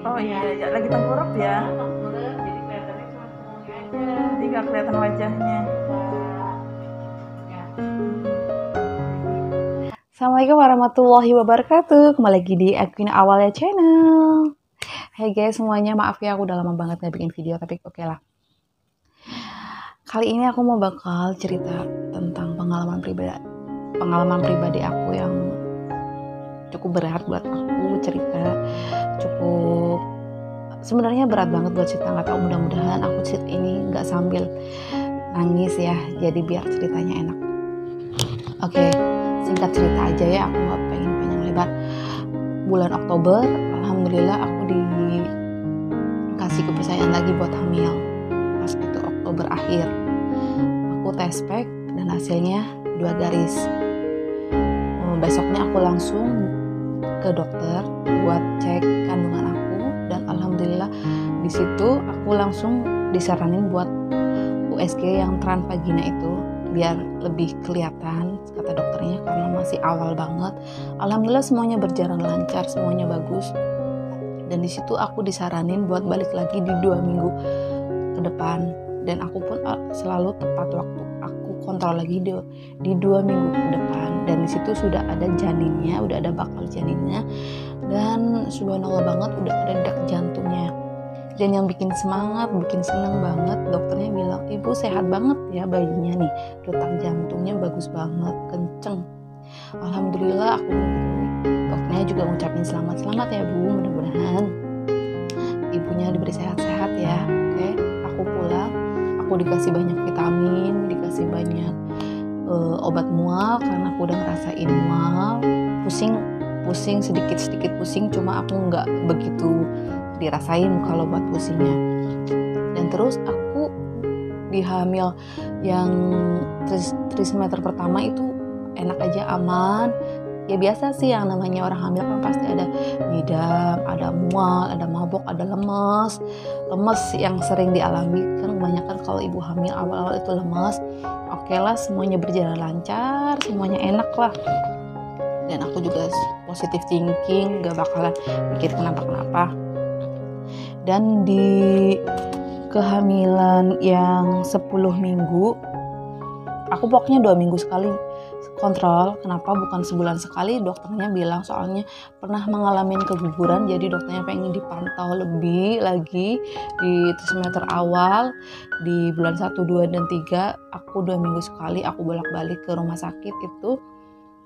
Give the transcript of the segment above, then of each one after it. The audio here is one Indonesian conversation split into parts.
Oh iya, ya lagi tengkurap ya. Tengkurap, jadi kelihatannya cuma punggungnya aja. Jadi nggak kelihatan wajahnya. Ya. Assalamualaikum warahmatullahi wabarakatuh. Kembali lagi di Aquina Awalnya Channel. Hai guys semuanya, maaf ya aku udah lama banget gak bikin video, tapi oke lah. Kali ini aku mau bakal cerita tentang pengalaman pribadi aku yang cukup berat buat aku cerita. Cukup sebenarnya berat banget buat cerita, nggak tahu, mudah-mudahan aku cerita ini nggak sambil nangis ya, jadi biar ceritanya enak. Oke, singkat cerita aja ya, aku nggak pengen panjang lebar. Bulan Oktober, alhamdulillah aku dikasih kepercayaan lagi buat hamil. Pas itu Oktober akhir, aku tes pack dan hasilnya 2 garis. Besoknya aku langsung ke dokter buat cek kandungan aku, dan alhamdulillah di situ aku langsung disaranin buat USG yang transvagina itu biar lebih kelihatan, kata dokternya, karena masih awal banget. Alhamdulillah semuanya berjalan lancar, semuanya bagus. Dan di situ aku disaranin buat balik lagi di 2 minggu ke depan, dan aku pun selalu tepat waktu. Aku kontrol lagi di 2 minggu ke depan, dan di situ sudah ada janinnya, udah ada bakal janinnya, dan subhanallah banget udah ada detak jantungnya. Dan yang bikin semangat, bikin seneng banget, dokternya bilang, ibu sehat banget ya bayinya nih, detak jantungnya bagus banget, kenceng. Alhamdulillah, dokternya juga ngucapin selamat ya bu, mudah-mudahan ibunya diberi sehat-sehat ya. Oke, aku pulang, aku dikasih banyak vitamin, dikasih banyak obat mual karena aku udah ngerasain mual, pusing sedikit pusing, cuma aku nggak begitu dirasain kalau buat pusingnya. Dan terus aku di hamil yang trimester pertama itu enak aja, aman ya. Biasa sih yang namanya orang hamil kan pasti ada ngidam, ada mual, ada mabok, ada lemes yang sering dialami kan. Kebanyakan kalau ibu hamil awal-awal itu lemes. Oke lah, semuanya berjalan lancar, semuanya enak lah. Dan aku juga positive thinking, gak bakalan mikir kenapa. Dan di kehamilan yang 10 minggu, aku pokoknya 2 minggu sekali kontrol. Kenapa bukan sebulan sekali? Dokternya bilang soalnya pernah mengalami keguguran, jadi dokternya pengen dipantau lebih lagi di trimester awal. Di bulan 1, 2, dan 3 aku 2 minggu sekali aku bolak-balik ke rumah sakit itu,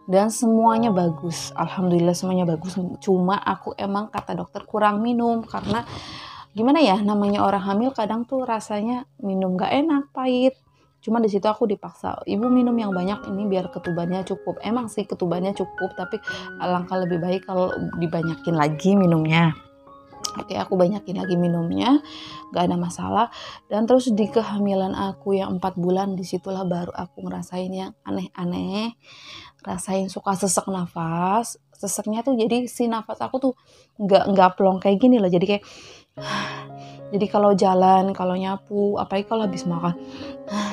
dan semuanya bagus, alhamdulillah semuanya bagus. Cuma aku emang kata dokter kurang minum, karena gimana ya, namanya orang hamil kadang tuh rasanya minum gak enak, pahit. Cuma di situ aku dipaksa, ibu minum yang banyak ini biar ketubannya cukup. Emang sih ketubannya cukup, tapi alangkah lebih baik kalau dibanyakin lagi minumnya. Oke, aku banyakin lagi minumnya, gak ada masalah. Dan terus di kehamilan aku yang 4 bulan, disitulah baru aku ngerasain yang aneh-aneh. Rasain suka sesek nafas. Seseknya tuh jadi si nafas aku tuh gak plong kayak gini loh. Jadi kayak jadi kalau jalan, kalau nyapu, apalagi kalau habis makan,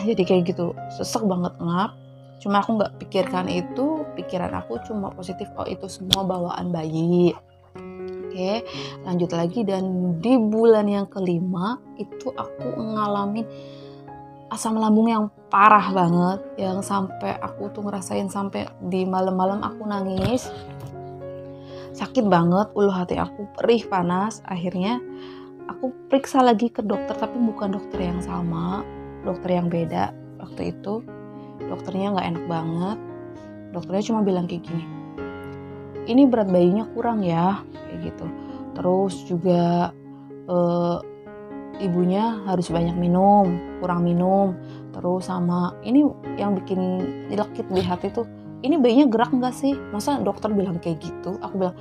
jadi kayak gitu, sesek banget, ngap. Cuma aku nggak pikirkan itu, pikiran aku cuma positif, oh itu semua bawaan bayi. Oke, lanjut lagi. Dan di bulan yang kelima itu aku ngalamin asam lambung yang parah banget, yang sampai aku tuh ngerasain sampai di malam-malam aku nangis, sakit banget, ulu hati aku perih panas. Akhirnya aku periksa lagi ke dokter, tapi bukan dokter yang sama, dokter yang beda. Waktu itu dokternya nggak enak banget. Dokternya cuma bilang kayak gini, ini berat bayinya kurang ya, kayak gitu. Terus juga ibunya harus banyak minum, kurang minum. Terus sama ini yang bikin nyelekit di hati tuh, ini bayinya gerak nggak sih? Masa dokter bilang kayak gitu? Aku bilang,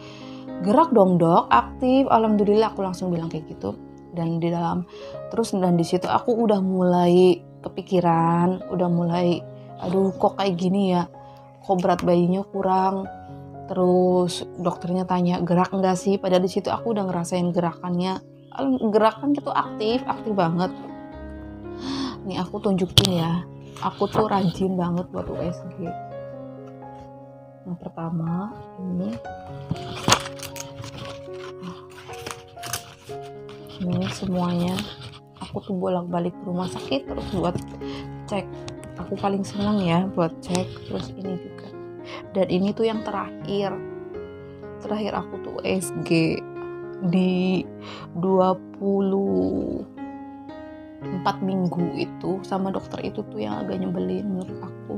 gerak dong dok, aktif. Alhamdulillah aku langsung bilang kayak gitu. Dan di situ aku udah mulai kepikiran, udah mulai, aduh kok kayak gini ya, kok berat bayinya kurang. Terus dokternya tanya gerak enggak sih, padahal di situ aku udah ngerasain gerakannya itu aktif banget. Nih aku tunjukin ya, aku tuh rajin banget buat USG. Yang pertama ini ini semuanya aku tuh bolak-balik ke rumah sakit terus buat cek. Aku paling senang ya buat cek. Terus ini juga, dan ini tuh yang terakhir aku tuh USG di 24 minggu itu sama dokter itu tuh yang agak nyebelin menurut aku.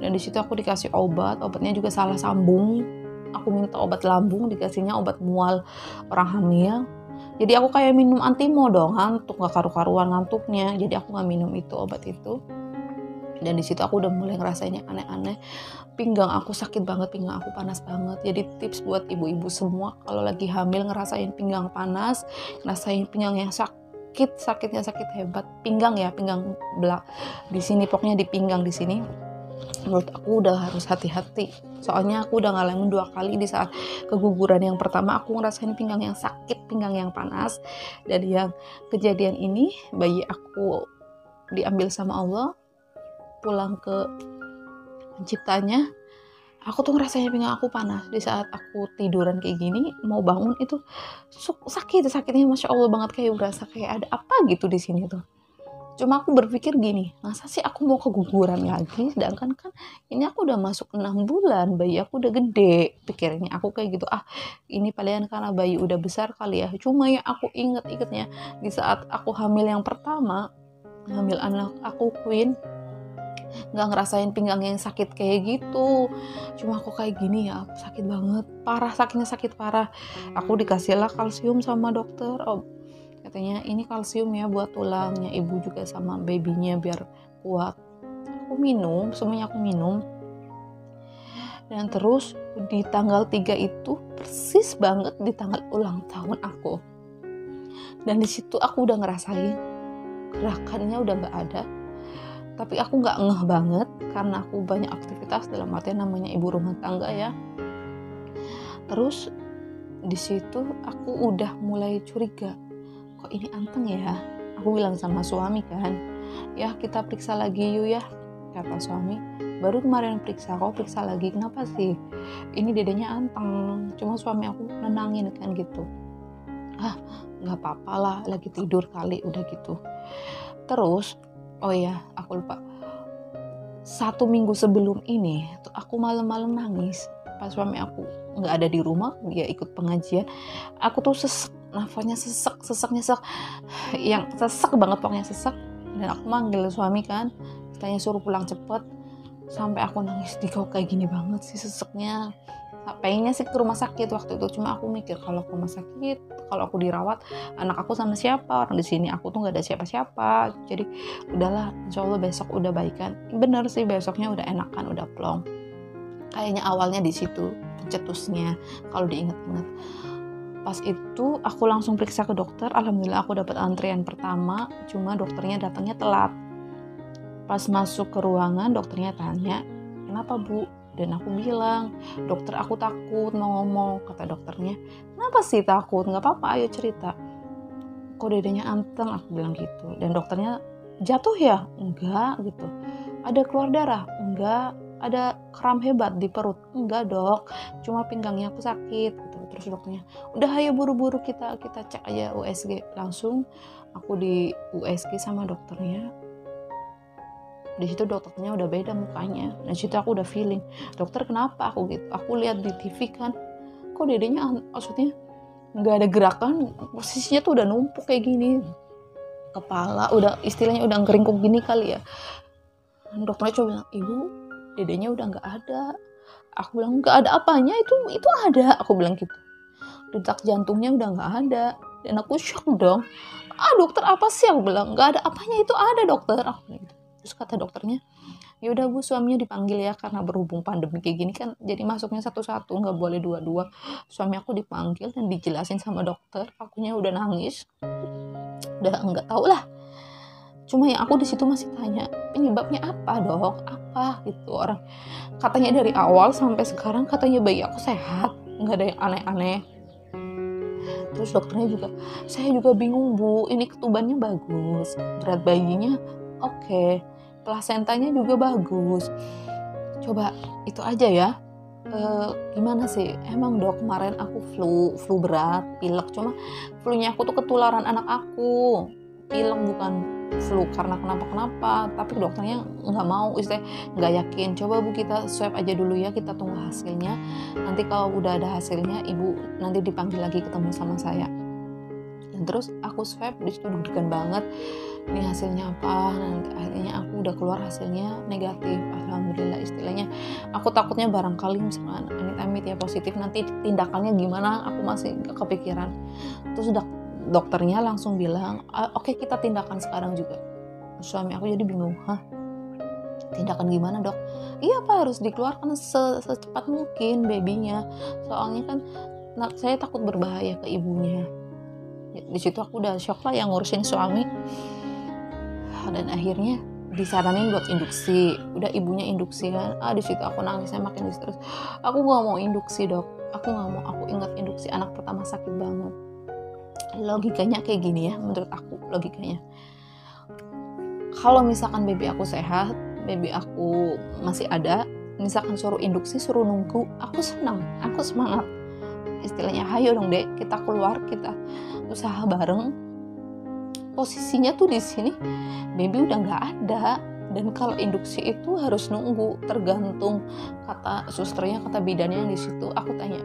Dan di situ aku dikasih obatnya juga salah sambung. Aku minta obat lambung, dikasihnya obat mual orang hamil. Jadi aku kayak minum antimo dong, ngantuk, gak karu-karuan ngantuknya. Jadi aku gak minum itu obat itu. Dan di situ aku udah mulai ngerasain yang aneh-aneh. Pinggang aku sakit banget, pinggang aku panas banget. Jadi tips buat ibu-ibu semua kalau lagi hamil ngerasain pinggang panas, ngerasain pinggang yang sakitnya sakit hebat. Pinggang belak di sini, pokoknya di pinggang di sini. Menurut aku udah harus hati-hati. Soalnya aku udah ngalamin 2 kali. Di saat keguguran yang pertama aku ngerasain pinggang yang sakit, pinggang yang panas. Dan yang kejadian ini bayi aku diambil sama Allah, pulang ke penciptanya, aku tuh ngerasain pinggang aku panas. Di saat aku tiduran kayak gini, mau bangun itu sakitnya Masya Allah banget, kayak berasa kayak ada apa gitu di sini tuh. Cuma aku berpikir gini, masa sih aku mau keguguran lagi, sedangkan kan ini aku udah masuk 6 bulan, bayi aku udah gede. Pikirnya aku kayak gitu, ini palingan karena bayi udah besar kali ya. Cuma ya aku ingetnya di saat aku hamil yang pertama, hamil anak aku Queen, nggak ngerasain pinggang yang sakit kayak gitu. Cuma aku kayak gini ya, sakit banget, parah, sakit parah. Aku dikasihlah kalsium sama dokter. Katanya ini kalsium ya buat tulangnya ibu juga sama babynya biar kuat. Aku minum, semuanya aku minum. Dan terus di tanggal 3 itu persis banget di tanggal ulang tahun aku. Dan di situ aku udah ngerasain gerakannya udah nggak ada. Tapi aku nggak ngeh banget karena aku banyak aktivitas, dalam artian namanya ibu rumah tangga ya. Terus di situ aku udah mulai curiga, kok ini anteng ya. Aku bilang sama suami kan, ya kita periksa lagi yuk ya, kata suami. Baru kemarin periksa, kok periksa lagi, kenapa sih? Ini dedenya anteng. Cuma suami aku nenangin kan gitu, nggak apa-apa lah, lagi tidur kali, udah gitu. Terus oh ya aku lupa, 1 minggu sebelum ini tuh aku malam-malam nangis pas suami aku nggak ada di rumah, dia ikut pengajian. Aku tuh sesek, nafasnya sesek yang sesek banget, pokoknya sesek. Dan aku manggil suami kan, katanya suruh pulang cepet. Sampai aku nangis, di kok kayak gini banget sih seseknya. Pengennya sih ke rumah sakit waktu itu, cuma aku mikir kalau ke rumah sakit, kalau aku dirawat, anak aku sama siapa? Orang di sini aku tuh nggak ada siapa-siapa. Jadi udahlah, insya Allah besok udah baikan. Bener sih, besoknya udah enakan, udah plong. Kayaknya awalnya di situ pencetusnya kalau diingat-ingat. Pas itu aku langsung periksa ke dokter. Alhamdulillah aku dapat antrian pertama, cuma dokternya datangnya telat. Pas masuk ke ruangan, dokternya tanya, kenapa Bu? Dan aku bilang, dokter aku takut mau ngomong. Kata dokternya, kenapa sih takut? Gak apa-apa, ayo cerita. Kok dedenya anteng? Aku bilang gitu. Dan dokternya, jatuh ya? Enggak gitu. Ada keluar darah? Enggak. Ada kram hebat di perut? Enggak dok, cuma pinggangnya aku sakit gitu. Terus dokternya, udah ayo buru-buru kita cek aja USG. Langsung aku di USG sama dokternya. Di situ dokternya udah beda mukanya. Dan situ aku udah feeling, dokter kenapa aku gitu. Aku lihat di TV kan, kok dedenya maksudnya nggak ada gerakan, posisinya tuh udah numpuk kayak gini, kepala udah istilahnya udah ngeringkuk gini kali ya. Dokternya coba bilang, ibu dedenya udah nggak ada. Aku bilang, nggak ada apanya, itu ada. Aku bilang gitu, detak jantungnya udah nggak ada. Dan aku shock dong, dokter apa sih? Aku bilang, nggak ada apanya, itu ada dokter. Aku bilang gitu. Terus kata dokternya, ya udah Bu, suaminya dipanggil ya, karena berhubung pandemi kayak gini kan, jadi masuknya satu-satu, nggak boleh dua-dua. Suami aku dipanggil dan dijelasin sama dokter. Akunya udah nangis, udah nggak tahu lah. Cuma yang aku di situ masih tanya, penyebabnya apa dok? Apa gitu. Orang katanya dari awal sampai sekarang katanya bayi aku sehat, nggak ada yang aneh-aneh. Terus dokternya juga, saya juga bingung Bu, ini ketubannya bagus, berat bayinya oke, plasentanya juga bagus. Coba itu aja ya, Gimana sih, emang dok kemarin aku flu berat, pilek, cuma flu-nya aku tuh ketularan anak aku, pilek bukan flu karena kenapa-kenapa, tapi dokternya nggak mau, istilahnya nggak yakin, coba bu kita swab aja dulu ya, kita tunggu hasilnya, nanti kalau udah ada hasilnya ibu nanti dipanggil lagi ketemu sama saya. Dan terus aku swab, disitu deg-degan banget, ini hasilnya apa, nanti akhirnya aku udah keluar hasilnya negatif, alhamdulillah. Istilahnya aku takutnya barangkali misalkan amit-amit ya positif, nanti tindakannya gimana, aku masih gak kepikiran. Terus dokternya langsung bilang, oke, kita tindakan sekarang juga. Suami aku jadi bingung, tindakan gimana dok? Iya pak, harus dikeluarkan secepat mungkin babynya, soalnya kan saya takut berbahaya ke ibunya. Di situ aku udah shock lah yang ngurusin suami, dan akhirnya disaranin buat induksi. Udah ibunya induksi kan, di situ aku nangisnya makin terus. Aku nggak mau induksi dok, aku nggak mau. Aku ingat induksi anak pertama sakit banget. Logikanya kayak gini ya, menurut aku logikanya. Kalau misalkan baby aku sehat, baby aku masih ada, misalkan suruh induksi, suruh nunggu, aku senang, aku semangat. Istilahnya, hayo dong dek, kita keluar, kita usaha bareng. Posisinya tuh di sini, baby udah nggak ada, dan kalau induksi itu harus nunggu, tergantung kata susternya, kata bidannya di situ. Aku tanya,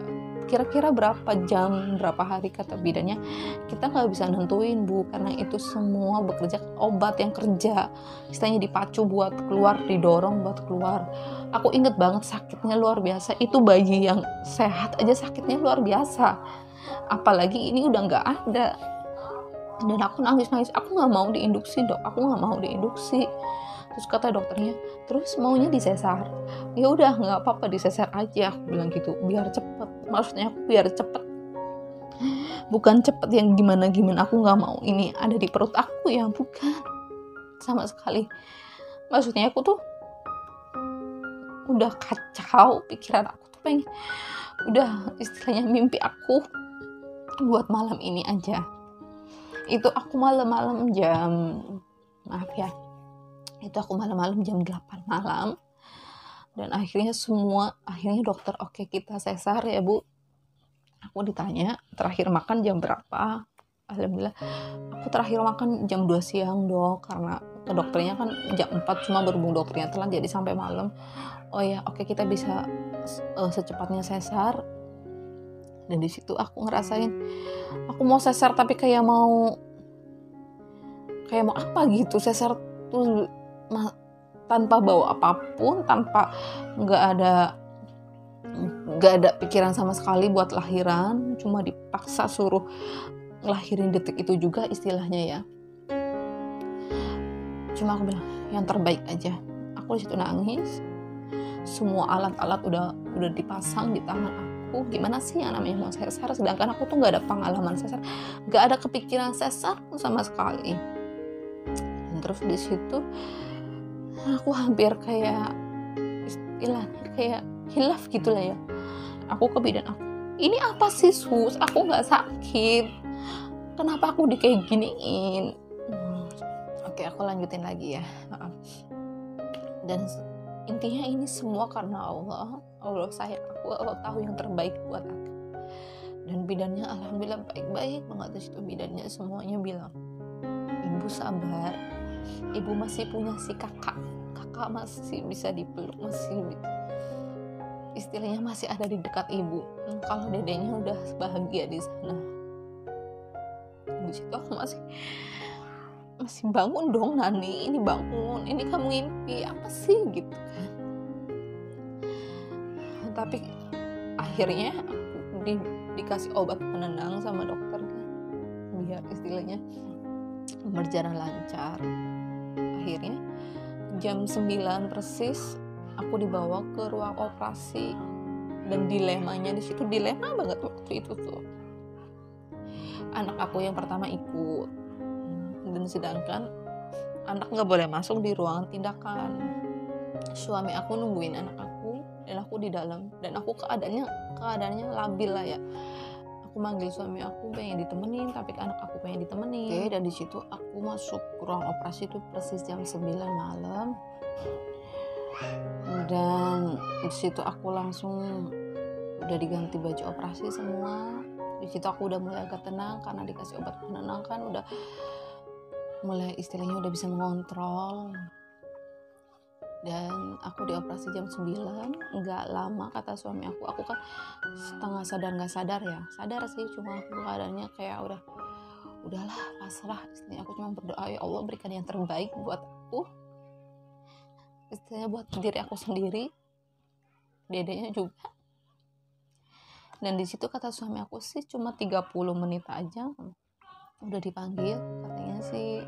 kira-kira berapa jam, berapa hari, kata bidannya, kita nggak bisa nentuin bu, karena itu semua bekerja obat yang kerja, istilahnya dipacu buat keluar, didorong buat keluar. Aku inget banget sakitnya luar biasa, itu bayi yang sehat aja sakitnya luar biasa, apalagi ini udah nggak ada. Dan aku nangis, aku nggak mau diinduksi dok, aku nggak mau diinduksi. Terus kata dokternya, terus maunya disesar? Ya udah nggak apa-apa, disesar aja, aku bilang gitu, biar cepet. Maksudnya aku biar cepet, bukan cepet yang gimana, aku nggak mau ini ada di perut aku, ya bukan sama sekali. Maksudnya aku tuh udah kacau, pikiran aku tuh pengen, udah istilahnya mimpi aku buat malam ini aja. Itu aku malam-malam jam, maaf ya, itu aku malam-malam jam 8 malam. Dan akhirnya dokter, oke, kita sesar ya bu. Aku ditanya terakhir makan jam berapa, alhamdulillah aku terakhir makan jam 2 siang dok, karena ke dokternya kan jam 4, cuma berhubung dokternya telat jadi sampai malam. Oh ya, oke, kita bisa secepatnya sesar. Dan di situ aku ngerasain, aku mau sesar tapi kayak mau apa gitu, sesar tuh tanpa bawa apapun, tanpa nggak ada pikiran sama sekali buat lahiran, cuma dipaksa suruh ngelahirin detik itu juga istilahnya ya. Cuma aku bilang yang terbaik aja. Aku di situ nangis, semua alat-alat udah dipasang di tangan aku. Gimana sih yang namanya mau sesar, sedangkan aku tuh nggak ada pengalaman sesar, nggak ada kepikiran sesar sama sekali. Dan terus di situ aku hampir kayak istilahnya kayak hilaf gitulah ya. Aku ke bidan aku, ini apa sih sus, aku nggak sakit, kenapa aku kayak giniin. Oke, aku lanjutin lagi ya. Dan intinya ini semua karena Allah sayang aku, Allah tahu yang terbaik buat aku. Dan bidannya alhamdulillah baik-baik banget. Di situ bidannya semuanya bilang, ibu sabar, ibu masih punya si kakak masih bisa dipeluk, masih istilahnya masih ada di dekat ibu. Kalau dedenya udah bahagia di sana. Di situ aku masih bangun dong, Nani, ini bangun, ini kamu ngimpi apa sih gitu kan. Tapi akhirnya aku dikasih obat penenang sama dokter kan, biar istilahnya berjalan lancar. Akhirnya jam 9 persis aku dibawa ke ruang operasi. Dan dilemanya di situ, dilema banget waktu itu tuh. Anak aku yang pertama ikut, dan sedangkan anak nggak boleh masuk di ruangan tindakan. Suami aku nungguin anak aku, dan aku di dalam, dan aku keadaannya labil lah ya. Aku manggil suami aku pengen ditemenin, tapi anak aku pengen ditemenin. Oke, dan di situ aku masuk ruang operasi itu persis jam 9 malam. Dan di situ aku langsung udah diganti baju operasi semua. Di situ aku udah mulai agak tenang karena dikasih obat penenang kan, udah mulai istilahnya udah bisa mengontrol. Dan aku dioperasi jam 9, nggak lama kata suami aku kan setengah sadar nggak sadar ya, sadar sih, cuma aku keadaannya kayak udahlah pasrah. Istilahnya aku cuma berdoa, ya Allah berikan yang terbaik buat aku, istilahnya buat diri aku sendiri, dedenya juga. Dan di situ kata suami aku sih cuma 30 menit aja udah dipanggil, katanya sih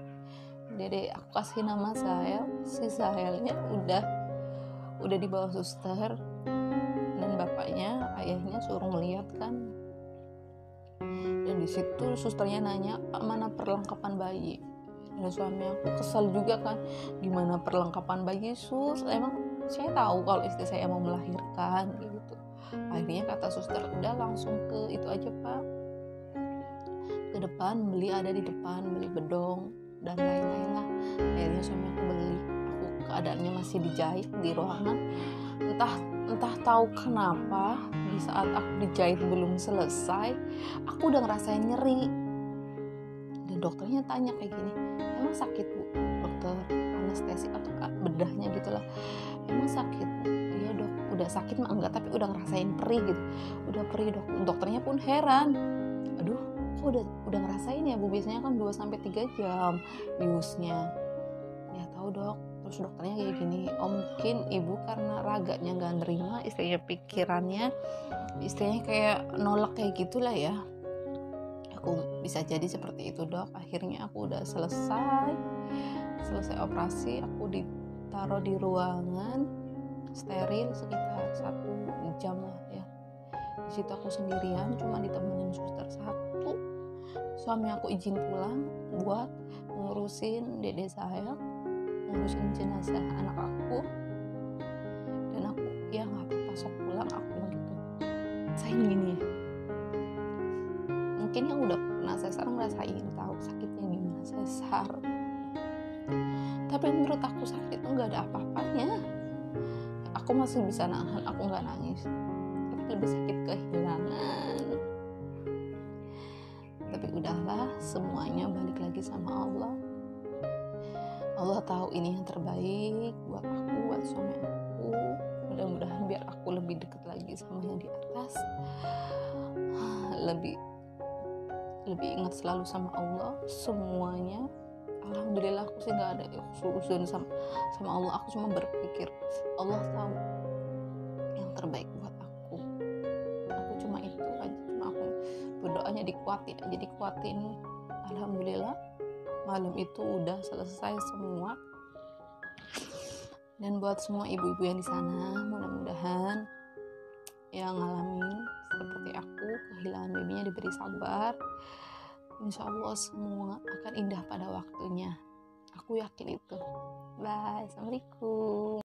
dede, aku kasih nama Sahel, si Sahelnya udah dibawa suster, dan bapaknya ayahnya suruh melihat kan. Dan di situ susternya nanya, Pak mana perlengkapan bayi? Dan suami aku kesal juga kan, gimana perlengkapan bayi sus, emang saya tahu kalau istri saya mau melahirkan gitu. Akhirnya kata suster, udah langsung ke itu aja Pak, ke depan, beli ada di depan, beli bedong dan lain-lain lah. Akhirnya suami aku beli, aku keadaannya masih dijahit di ruangan. Entah tahu kenapa di saat aku dijahit belum selesai, aku udah ngerasain nyeri. Dan dokternya tanya kayak gini, emang sakit Bu? Dokter anestesi atau bedahnya gitulah, emang sakit Bu? Iya dok, udah sakit mah enggak, tapi udah ngerasain perih gitu. Udah perih dok. Dokternya pun heran, aduh kok udah ngerasain ya Bu, biasanya kan 2-3 jam biusnya. Ya tahu dok. Terus dokternya kayak gini, oh mungkin ibu karena raganya nggak nerima, istilahnya pikirannya istilahnya kayak nolak kayak gitulah ya. Aku bisa jadi seperti itu dok. Akhirnya aku udah selesai operasi, aku ditaruh di ruangan steril sekitar 1 jam lah ya. Di situ aku sendirian, cuma ditemenin suster satu. Suami aku izin pulang buat ngurusin dede saya, ngurusin jenazah anak aku. Dan aku, ya nggak apa-apa sok pulang, aku bilang gitu. Saya gini, mungkin yang udah pernah sesar ngerasain tahu sakitnya gimana sesar. Tapi menurut aku sakit itu nggak ada apa-apanya. Aku masih bisa nahan, aku nggak nangis. Tapi lebih sakit kehilangan. Tapi udahlah, semuanya balik lagi sama Allah. Allah tahu ini yang terbaik buat aku, buat suami aku. Mudah-mudahan biar aku lebih dekat lagi sama yang di atas, lebih ingat selalu sama Allah semuanya. Alhamdulillah aku sih nggak ada urusan sama Allah. Aku cuma berpikir Allah tahu yang terbaik buat aku cuma itu aja. Cuma aku berdoanya dikuatin. Alhamdulillah malam itu udah selesai semua. Dan buat semua ibu-ibu yang di sana, mudah-mudahan yang ngalamin seperti aku kehilangan babynya diberi sabar. Insya Allah semua akan indah pada waktunya. Aku yakin itu. Bye, assalamualaikum.